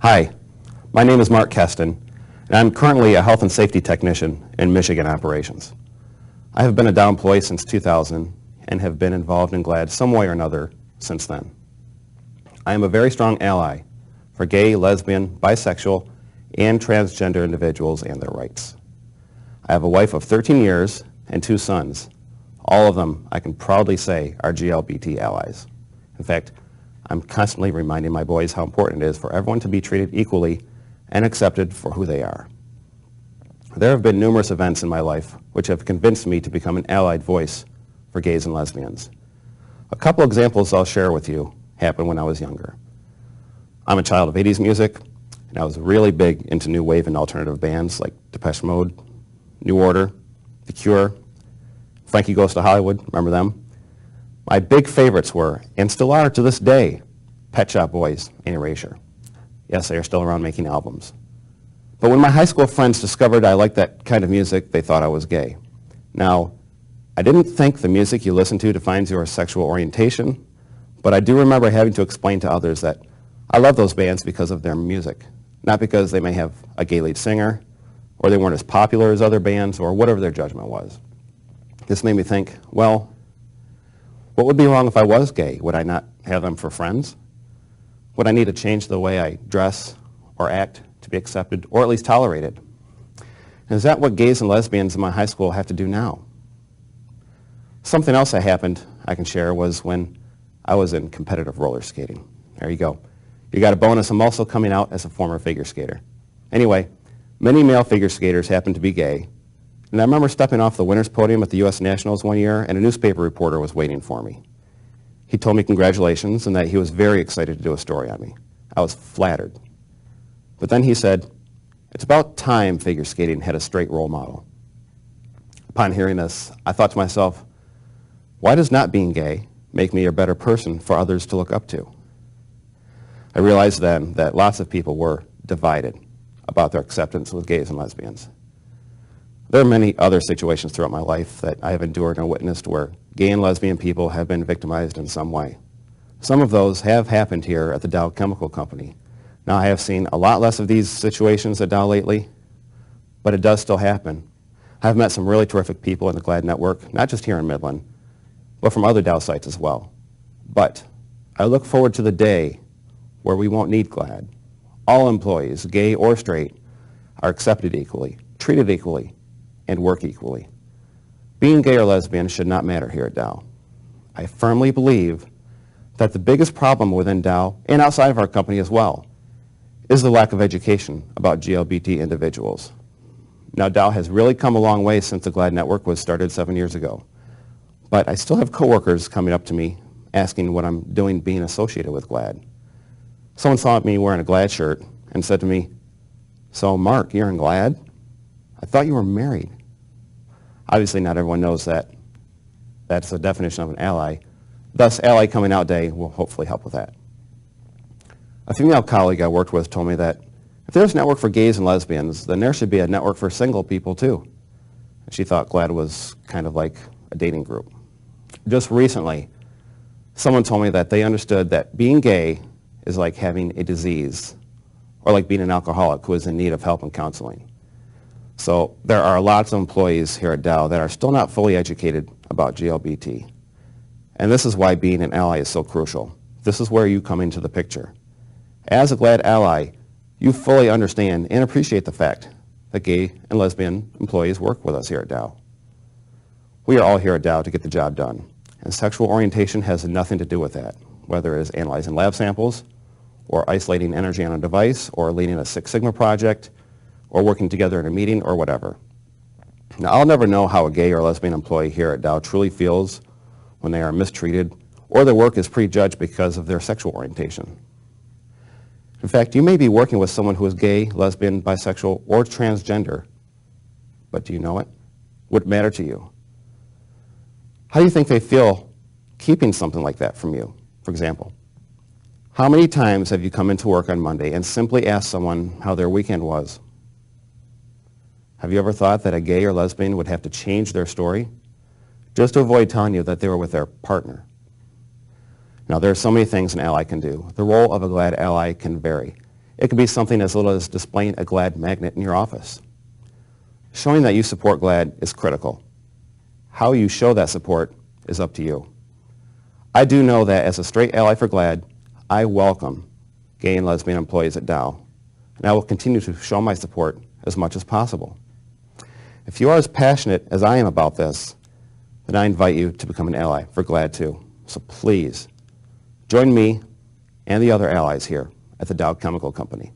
Hi, my name is Mark Keston, and I'm currently a health and safety technician in Michigan operations. I have been a Dow employee since 2000 and have been involved in GLAD some way or another since then. I am a very strong ally for gay, lesbian, bisexual, and transgender individuals and their rights. I have a wife of 13 years and 2 sons. All of them, I can proudly say, are LGBT allies. In fact, I'm constantly reminding my boys how important it is for everyone to be treated equally and accepted for who they are. There have been numerous events in my life which have convinced me to become an allied voice for gays and lesbians. A couple examples I'll share with you happened when I was younger. I'm a child of 80s music, and I was really big into new wave and alternative bands like Depeche Mode, New Order, The Cure, Frankie Goes to Hollywood, remember them? My big favorites were, and still are to this day, Pet Shop Boys and Erasure. Yes, they are still around making albums. But when my high school friends discovered I liked that kind of music, they thought I was gay. Now, I didn't think the music you listen to defines your sexual orientation, but I do remember having to explain to others that I love those bands because of their music, not because they may have a gay lead singer, or they weren't as popular as other bands, or whatever their judgment was. This made me think, well, what would be wrong if I was gay? Would I not have them for friends? Would I need to change the way I dress or act to be accepted or at least tolerated? And is that what gays and lesbians in my high school have to do now? Something else that happened I can share was when I was in competitive roller skating. There you go. You got a bonus. I'm also coming out as a former figure skater. Anyway, many male figure skaters happen to be gay. And I remember stepping off the winner's podium at the U.S. Nationals one year, and a newspaper reporter was waiting for me. He told me congratulations and that he was very excited to do a story on me. I was flattered. But then he said, "It's about time figure skating had a straight role model." Upon hearing this, I thought to myself, why does not being gay make me a better person for others to look up to? I realized then that lots of people were divided about their acceptance with gays and lesbians. There are many other situations throughout my life that I have endured and witnessed where gay and lesbian people have been victimized in some way. Some of those have happened here at the Dow Chemical Company. Now, I have seen a lot less of these situations at Dow lately, but it does still happen. I've met some really terrific people in the GLAD network, not just here in Midland, but from other Dow sites as well. But I look forward to the day where we won't need GLAD. All employees, gay or straight, are accepted equally, treated equally, and work equally. Being gay or lesbian should not matter here at Dow. I firmly believe that the biggest problem within Dow, and outside of our company as well, is the lack of education about LGBT individuals. Now, Dow has really come a long way since the GLAD network was started 7 years ago. But I still have coworkers coming up to me asking what I'm doing being associated with GLAD. Someone saw me wearing a GLAD shirt and said to me, "So, Mark, you're in GLAD? I thought you were married." Obviously, not everyone knows that. That's the definition of an ally. Thus, Ally Coming Out Day will hopefully help with that. A female colleague I worked with told me that if there's a network for gays and lesbians, then there should be a network for single people too. She thought GLAD was kind of like a dating group. Just recently, someone told me that they understood that being gay is like having a disease, or like being an alcoholic who is in need of help and counseling. So there are lots of employees here at Dow that are still not fully educated about GLBT. And this is why being an ally is so crucial. This is where you come into the picture. As a GLAD ally, you fully understand and appreciate the fact that gay and lesbian employees work with us here at Dow. We are all here at Dow to get the job done, and sexual orientation has nothing to do with that, whether it is analyzing lab samples, or isolating energy on a device, or leading a Six Sigma project, or working together in a meeting, or whatever. Now, I'll never know how a gay or lesbian employee here at Dow truly feels when they are mistreated or their work is prejudged because of their sexual orientation. In fact, you may be working with someone who is gay, lesbian, bisexual, or transgender, but do you know it? Would it matter to you? How do you think they feel keeping something like that from you? For example, how many times have you come into work on Monday and simply asked someone how their weekend was? Have you ever thought that a gay or lesbian would have to change their story just to avoid telling you that they were with their partner? Now, there are so many things an ally can do. The role of a GLAD ally can vary. It could be something as little as displaying a GLAAD magnet in your office. Showing that you support GLAAD is critical. How you show that support is up to you. I do know that as a straight ally for GLAAD, I welcome gay and lesbian employees at Dow, and I will continue to show my support as much as possible. If you are as passionate as I am about this, then I invite you to become an ally for GLAAD too. So please, join me and the other allies here at the Dow Chemical Company.